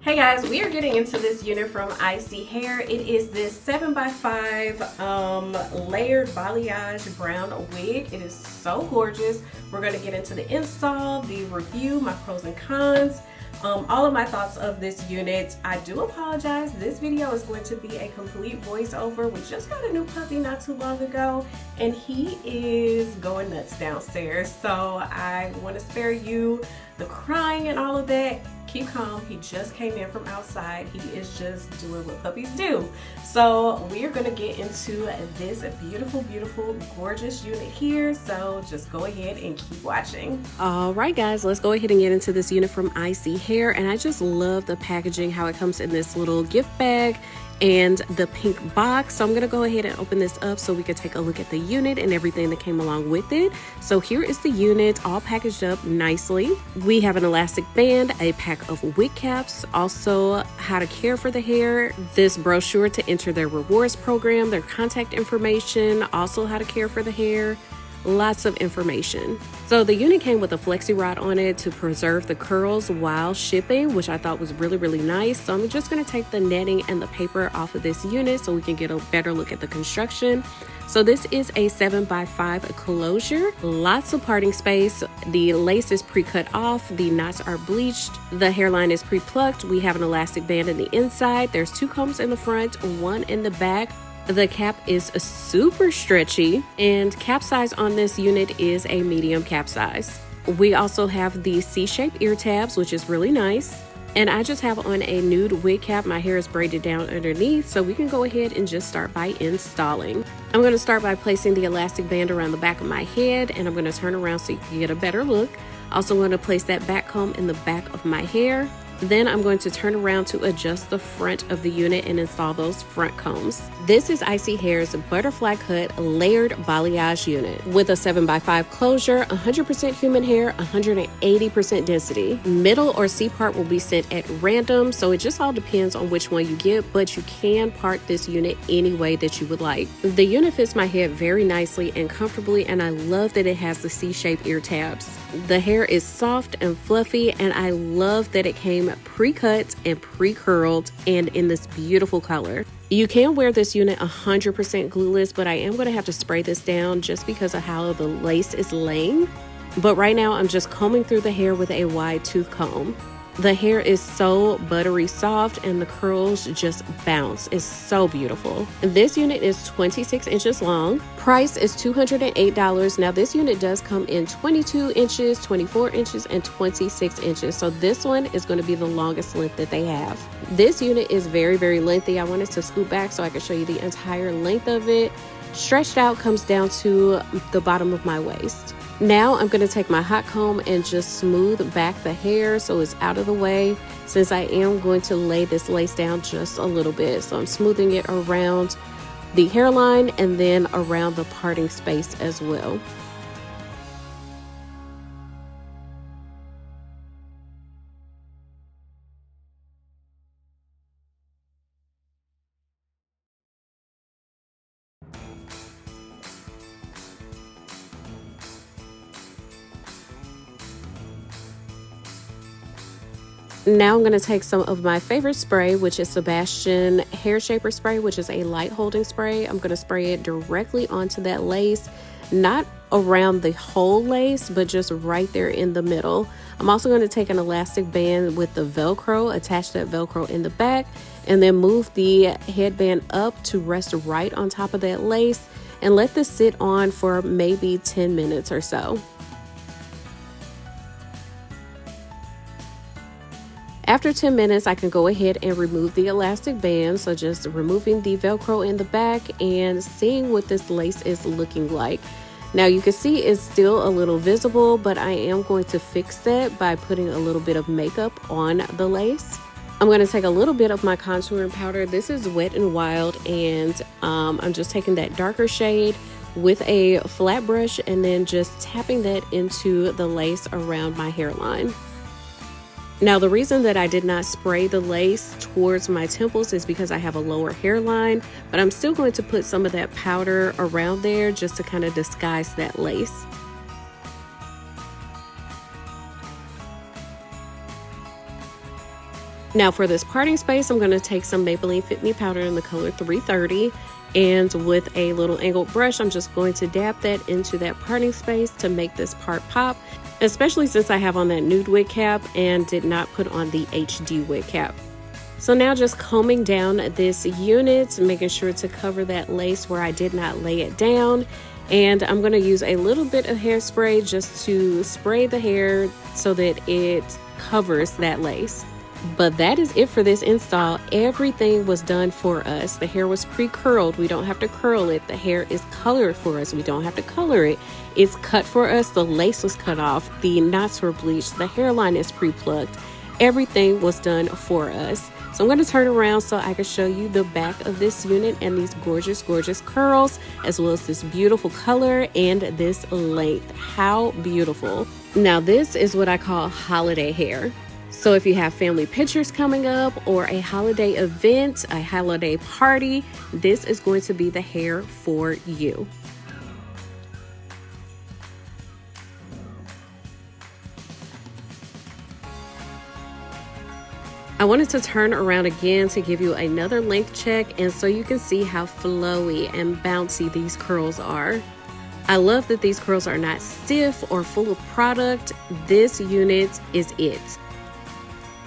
Hey guys, we are getting into this unit from ISEE Hair. It is this 7x5 layered balayage brown wig. It is so gorgeous. We're going to get into the install, the review, my pros and cons, all of my thoughts of this unit. I do apologize. This video is going to be a complete voiceover. We just got a new puppy not too long ago and he is going nuts downstairs. So I want to spare you the crying and all of that. Keep calm. He just came in from outside. He is just doing what puppies do. So we are going to get into this beautiful, beautiful, gorgeous unit here. So just go ahead and keep watching. All right, guys, let's go ahead and get into this unit from ISEE Hair. And I just love the packaging, how it comes in this little gift bag and the pink box. So I'm gonna go ahead and open this up so we can take a look at the unit and everything that came along with it. So here is the unit all packaged up nicely. We have an elastic band, a pack of wig caps, also how to care for the hair, this brochure to enter their rewards program, their contact information, also how to care for the hair. Lots of information. So the unit came with a flexi rod on it to preserve the curls while shipping, which I thought was really, really nice. So I'm just going to take the netting and the paper off of this unit so we can get a better look at the construction. So this is a 7x5 closure, lots of parting space. The lace is pre-cut off, the knots are bleached, the hairline is pre-plucked. We have an elastic band in the inside. There's 2 combs in the front, 1 in the back. The cap is super stretchy, and cap size on this unit is a medium cap size. We also have the C-shaped ear tabs, which is really nice. And I just have on a nude wig cap. My hair is braided down underneath, so we can go ahead and just start by installing. I'm going to start by placing the elastic band around the back of my head, and I'm going to turn around so you can get a better look. Also going to place that back comb in the back of my hair. Then I'm going to turn around to adjust the front of the unit and install those front combs. This is ISEE Hair's Butterfly Cut Layered Balayage Unit with a 7x5 closure, 100% human hair, 180% density. Middle or C part will be sent at random, so it just all depends on which one you get, but you can part this unit any way that you would like. The unit fits my head very nicely and comfortably, and I love that it has the C-shaped ear tabs. The hair is soft and fluffy, and I love that it came pre-cut and pre-curled and in this beautiful color. You can wear this unit 100% glueless, but I am going to have to spray this down just because of how the lace is laying. But right now I'm just combing through the hair with a wide tooth comb. The hair is so buttery soft and the curls just bounce. It's so beautiful. This unit is 26 inches long. Price is $208. Now this unit does come in 22 inches, 24 inches, and 26 inches. So this one is going to be the longest length that they have. This unit is very, very lengthy. I wanted to scoot back so I can show you the entire length of it. Stretched out comes down to the bottom of my waist. Now I'm going to take my hot comb and just smooth back the hair so it's out of the way, since I am going to lay this lace down just a little bit. So I'm smoothing it around the hairline and then around the parting space as well. Now I'm going to take some of my favorite spray, which is Sebastian Hair Shaper Spray, which is a light holding spray. I'm going to spray it directly onto that lace, not around the whole lace, but just right there in the middle. I'm also going to take an elastic band with the Velcro, attach that Velcro in the back, and then move the headband up to rest right on top of that lace and let this sit on for maybe 10 minutes or so. After 10 minutes, I can go ahead and remove the elastic band. So just removing the Velcro in the back and seeing what this lace is looking like. Now you can see it's still a little visible, but I am going to fix that by putting a little bit of makeup on the lace. I'm going to take a little bit of my contouring powder. This is Wet n Wild, and I'm just taking that darker shade with a flat brush and then just tapping that into the lace around my hairline. Now, the reason that I did not spray the lace towards my temples is because I have a lower hairline, but I'm still going to put some of that powder around there just to kind of disguise that lace. Now for this parting space, I'm going to take some Maybelline Fit Me powder in the color 330, and with a little angled brush, I'm just going to dab that into that parting space to make this part pop, especially since I have on that nude wig cap and did not put on the HD wig cap. So now just combing down this unit, making sure to cover that lace where I did not lay it down. And I'm going to use a little bit of hairspray just to spray the hair so that it covers that lace. But that is it for this install. Everything was done for us. The hair was pre-curled. We don't have to curl it. The hair is colored for us. We don't have to color it. It's cut for us. The lace was cut off. The knots were bleached. The hairline is pre-plucked. Everything was done for us. So I'm going to turn around so I can show you the back of this unit and these gorgeous, gorgeous curls, as well as this beautiful color and this length. How beautiful. Now this is what I call holiday hair. So if you have family pictures coming up or a holiday event, a holiday party, this is going to be the hair for you. I wanted to turn around again to give you another length check, and so you can see how flowy and bouncy these curls are. I love that these curls are not stiff or full of product. This unit is it.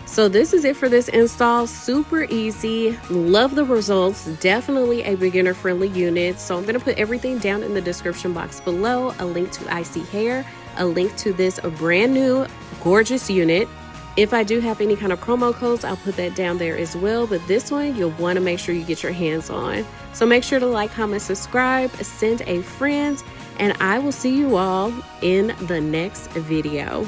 So this is it for this install. Super easy. Love the results. Definitely a beginner friendly unit. So I'm going to put everything down in the description box below. A link to ISEE Hair, a link to this brand new gorgeous unit. If I do have any kind of promo codes, I'll put that down there as well. But this one, you'll want to make sure you get your hands on. So make sure to like, comment, subscribe, send a friend, and I will see you all in the next video.